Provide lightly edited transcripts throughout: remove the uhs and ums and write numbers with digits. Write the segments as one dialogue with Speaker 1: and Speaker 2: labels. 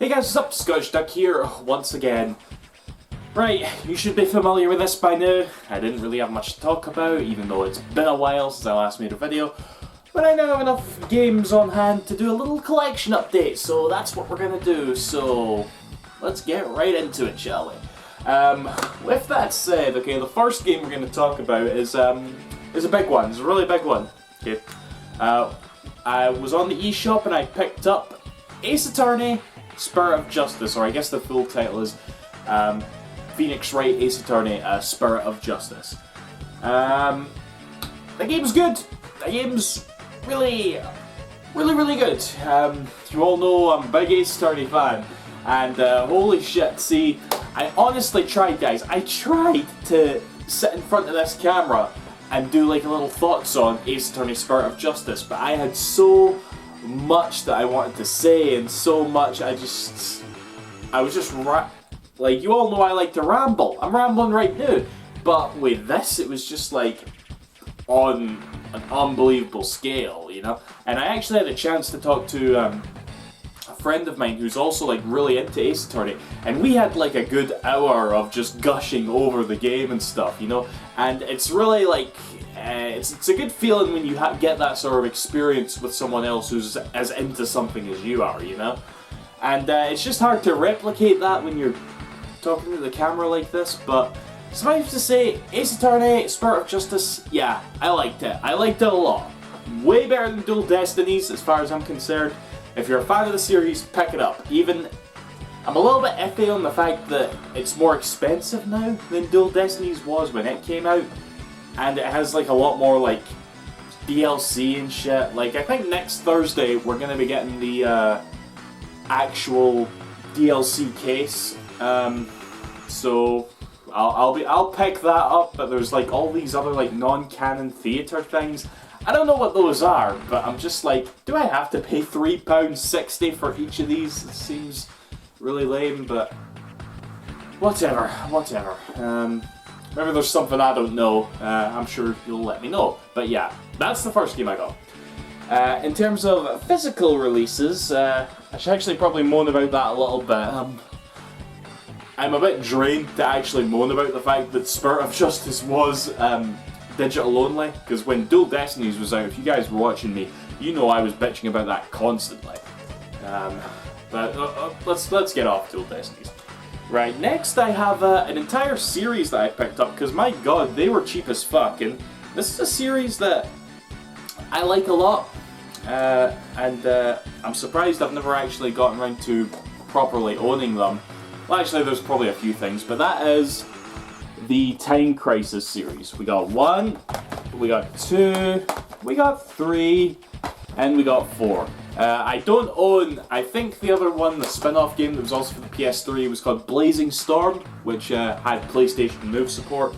Speaker 1: Hey guys, what's up? Scottish Duck here, once again. Right, you should be familiar with this by now. I didn't really have much to talk about, even though it's been a while since I last made a video. But I now have enough games on hand to do a little collection update, so that's what we're gonna do. So, let's get right into it, shall we? With that said, okay, the first game we're gonna talk about is a big one. It's a really big one. Okay, I was on the eShop and I picked up Ace Attorney, Spirit of Justice, or I guess the full title is Phoenix Wright Ace Attorney, Spirit of Justice. The game's good. The game's really good. You all know I'm a big Ace Attorney fan, and holy shit, see, I honestly tried, guys. I tried to sit in front of this camera and do like a little thoughts on Ace Attorney Spirit of Justice, but I had so much that I wanted to say, and so much I was just like, you all know I like to ramble. I'm rambling right now. But with this, it was just like on an unbelievable scale, you know? And I actually had a chance to talk to a friend of mine who's also like really into Ace Attorney, and we had like a good hour of just gushing over the game and stuff, you know? And it's really like, it's a good feeling when you get that sort of experience with someone else who's as into something as you are, you know? And it's just hard to replicate that when you're talking to the camera like this, but suffice to say, Ace Attorney, Spirit of Justice, yeah, I liked it. I liked it a lot. Way better than Dual Destinies, as far as I'm concerned. If you're a fan of the series, pick it up. Even, I'm a little bit iffy on the fact that it's more expensive now than Dual Destinies was when it came out, and it has like a lot more like DLC and shit. Like, I think next Thursday we're gonna be getting the actual DLC case. So I'll pick that up, but there's like all these other like non-canon theatre things. I don't know what those are, but I'm just like, do I have to pay £3.60 for each of these? It seems really lame, but whatever. Maybe there's something I don't know. I'm sure you'll let me know. But yeah, that's the first game I got. In terms of physical releases, I should actually probably moan about that a little bit. I'm a bit drained to actually moan about the fact that Spirit of Justice was digital only, because when Dual Destinies was out, if you guys were watching me, you know I was bitching about that constantly. But let's get off Dual Destinies. Right, next I have an entire series that I picked up, because my god, they were cheap as fuck, and this is a series that I like a lot, and I'm surprised I've never actually gotten around to properly owning them. Well, actually, there's probably a few things, but that is the Time Crisis series. We got 1, we got 2, we got 3, and we got 4. I don't own, I think the other one, the spin-off game that was also for the PS3, was called Blazing Storm, which had PlayStation Move support.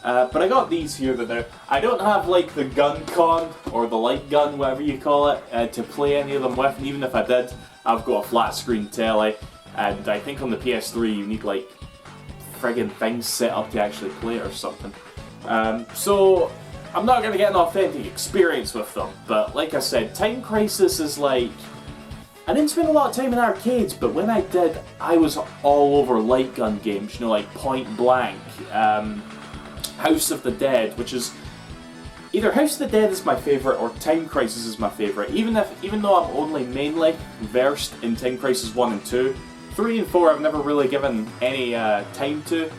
Speaker 1: But I got these here that I don't have like the gun con, or the light gun, whatever you call it, to play any of them with, and even if I did, I've got a flat screen telly, and I think on the PS3 you need like friggin' things set up to actually play it or something. So I'm not going to get an authentic experience with them, but like I said, Time Crisis is like, I didn't spend a lot of time in arcades, but when I did, I was all over light gun games, you know, like Point Blank, House of the Dead, which is either House of the Dead is my favourite or Time Crisis is my favourite, even though I'm only mainly versed in Time Crisis 1 and 2. 3 and 4 I've never really given any time to,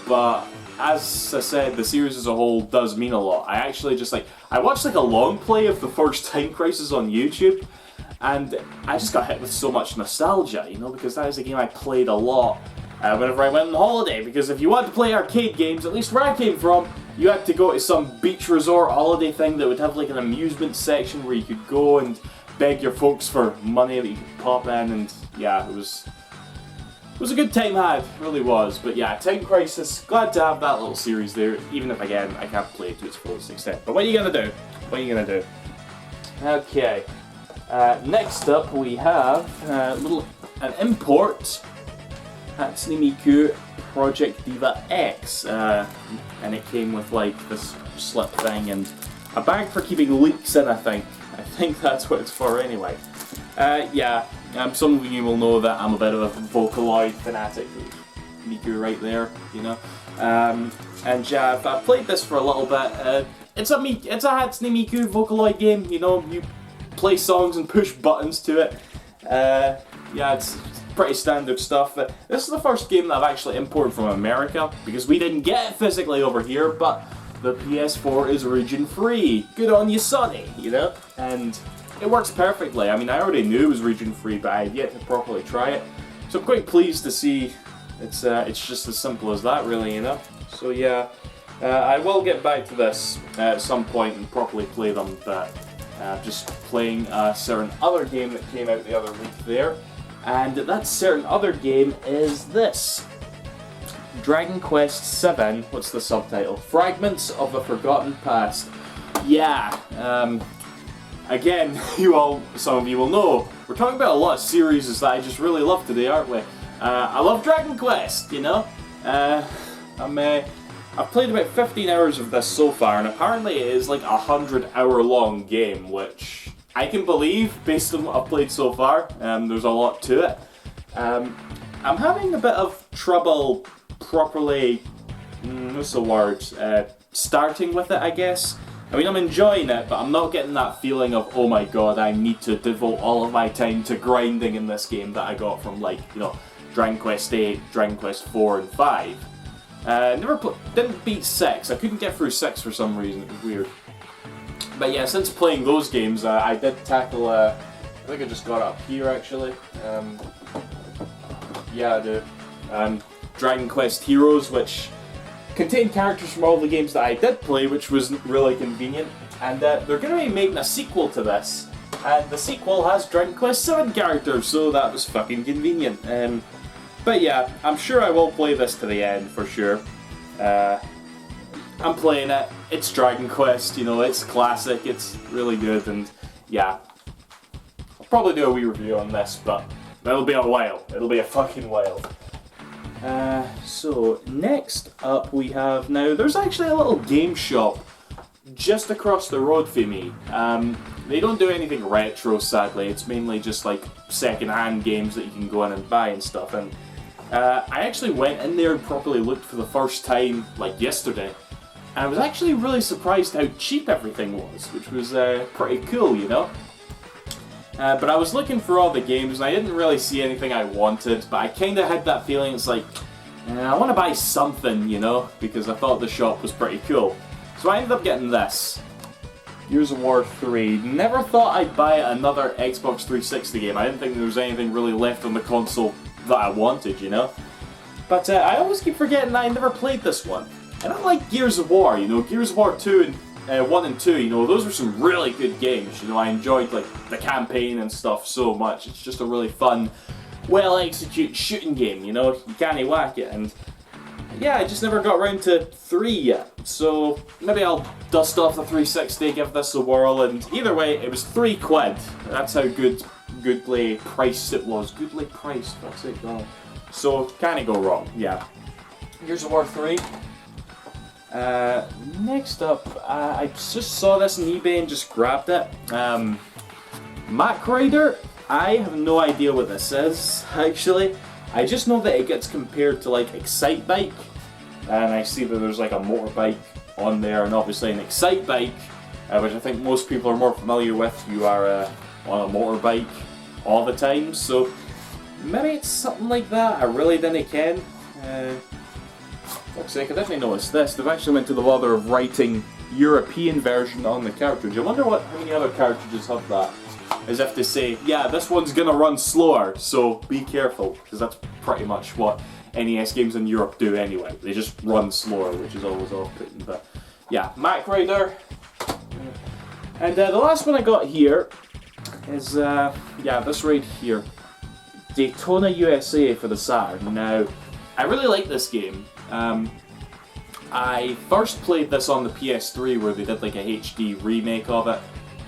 Speaker 1: but as I said, the series as a whole does mean a lot. I actually just I watched like a long play of the first Time Crisis on YouTube, and I just got hit with so much nostalgia, you know, because that is a game I played a lot whenever I went on holiday, because if you want to play arcade games, at least where I came from, you had to go to some beach resort holiday thing that would have like an amusement section where you could go and beg your folks for money that you could pop in, and yeah, it was a good time had, it really was. But yeah, Time Crisis, glad to have that little series there, even if again, I can't play it to its fullest extent. But what are you gonna do? Okay, next up we have an import, Hatsune Miku Project Diva X, and it came with like this slip thing and a bag for keeping leaks in, I think. I think that's what it's for anyway. Yeah, Some of you will know that I'm a bit of a Vocaloid fanatic. Miku right there, you know. And yeah, I've played this for a little bit. It's a Hatsune Miku Vocaloid game, you know. You play songs and push buttons to it. Yeah, it's pretty standard stuff. This is the first game that I've actually imported from America, because we didn't get it physically over here, but the PS4 is region free. Good on you, Sonny, you know? And it works perfectly. I mean, I already knew it was region free, but I had yet to properly try it. So I'm quite pleased to see it's just as simple as that, really, you know? So yeah, I will get back to this at some point and properly play them, but just playing a certain other game that came out the other week there. And that certain other game is this. Dragon Quest VII, what's the subtitle? Fragments of a Forgotten Past. Yeah, again, some of you will know, we're talking about a lot of series that I just really love today, aren't we? I love Dragon Quest, you know? I've played about 15 hours of this so far, and apparently it is like a 100-hour-long game, which I can believe based on what I've played so far. There's a lot to it. I'm having a bit of trouble properly, what's the word, starting with it, I guess. I mean, I'm enjoying it, but I'm not getting that feeling of, oh my god, I need to devote all of my time to grinding in this game that I got from, like, you know, Dragon Quest 8, Dragon Quest 4 and 5. Didn't beat 6, I couldn't get through 6 for some reason, it was weird. But yeah, since playing those games, I did tackle, I think I just got it up here actually. Yeah, I do. Dragon Quest Heroes, which contained characters from all the games that I did play, which was really convenient. And they're going to be making a sequel to this. And the sequel has Dragon Quest 7 characters, so that was fucking convenient. But yeah, I'm sure I will play this to the end, for sure. I'm playing it, it's Dragon Quest, you know, it's classic, it's really good, and yeah. I'll probably do a wee review on this, but it'll be a while. It'll be a fucking while. So, next up we have, now there's actually a little game shop just across the road from me. They don't do anything retro, sadly. It's mainly just like second-hand games that you can go in and buy and stuff. And I actually went in there and properly looked for the first time, like yesterday. And I was actually really surprised how cheap everything was, which was pretty cool, you know? But I was looking for all the games and I didn't really see anything I wanted, but I kind of had that feeling, it's like, I want to buy something, you know, because I thought the shop was pretty cool. So I ended up getting this. Gears of War 3. Never thought I'd buy another Xbox 360 game. I didn't think there was anything really left on the console that I wanted, you know? But I always keep forgetting that I never played this one. And I like Gears of War, you know, Gears of War 2 and 1 and 2, you know, those were some really good games, you know, I enjoyed, like, the campaign and stuff so much. It's just a really fun, well-executed shooting game, you know, you can't whack it, and yeah, I just never got around to 3 yet, so maybe I'll dust off the 360, give this a whirl, and either way, it was £3. That's how goodly priced it was. Goodly priced, what's it called? So, can't go wrong, yeah. Gears of War 3. Next up, I just saw this on eBay and just grabbed it. Mac Rider, I have no idea what this is, actually. I just know that it gets compared to, like, Excite Bike, and I see that there's, like, a motorbike on there, and obviously an Excite Bike, which I think most people are more familiar with. You are on a motorbike all the time, so maybe it's something like that. I really didn't ken. Fuck's sake, I definitely noticed this. They've actually went to the bother of writing European version on the cartridge. I wonder how many other cartridges have that. As if to say, yeah, this one's gonna run slower, so be careful, because that's pretty much what NES games in Europe do anyway. They just run slower, which is always off-putting. But yeah, Mac Rider. And the last one I got here is, yeah, this right here. Daytona USA for the Saturn. Now, I really like this game. I first played this on the PS3 where they did like a HD remake of it.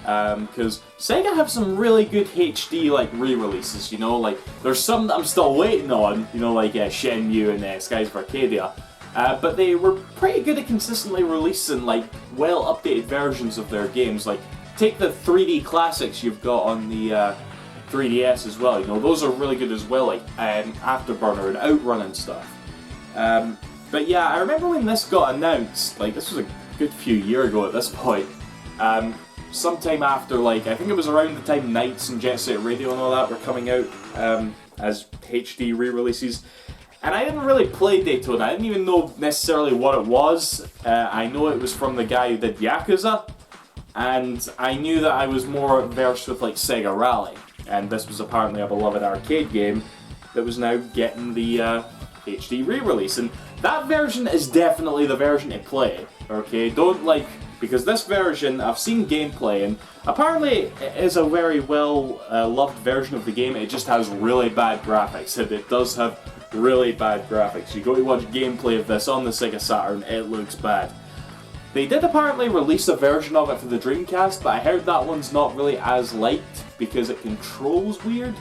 Speaker 1: Because Sega have some really good HD like re-releases, you know, like there's some that I'm still waiting on, you know, like Shenmue and Skies of Arcadia, but they were pretty good at consistently releasing like well updated versions of their games. Like take the 3D classics you've got on the 3DS as well. You know, those are really good as well, like Afterburner and Outrun and stuff. But yeah, I remember when this got announced, like this was a good few years ago at this point. Sometime after, like, I think it was around the time Nights and Jet Set Radio and all that were coming out as HD re-releases. And I didn't really play Daytona. I didn't even know necessarily what it was. I know it was from the guy who did Yakuza. And I knew that I was more versed with, like, Sega Rally. And this was apparently a beloved arcade game that was now getting the HD re-release. And that version is definitely the version to play. Okay, don't, like... Because this version, I've seen gameplay, and apparently it is a very well loved version of the game. It just has really bad graphics, and it does have really bad graphics. You go to watch gameplay of this on the Sega Saturn, it looks bad. They did apparently release a version of it for the Dreamcast, but I heard that one's not really as liked because it controls weird.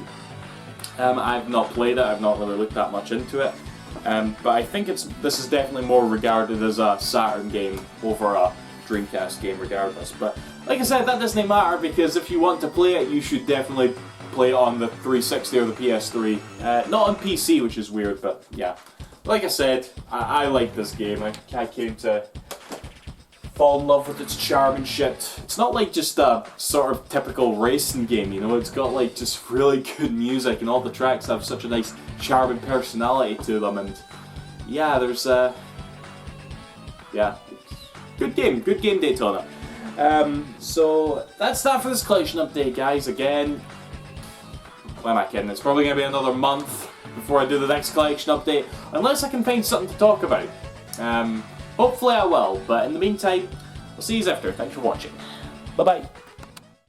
Speaker 1: I've not played it, I've not really looked that much into it. But I think this is definitely more regarded as a Saturn game over a Dreamcast game regardless. But like I said, that doesn't matter, because if you want to play it, you should definitely play it on the 360 or the PS3. Not on PC, which is weird, but yeah. Like I said, I like this game. I came to fall in love with its charm and shit. It's not like just a sort of typical racing game, you know, it's got like just really good music, and all the tracks have such a nice charm and personality to them, and yeah, there's yeah. Good game Daytona. So that's that for this collection update, guys. Again, why am I kidding? It's probably going to be another month before I do the next collection update, unless I can find something to talk about. Hopefully I will, but in the meantime, I'll see you after. Thanks for watching. Bye-bye.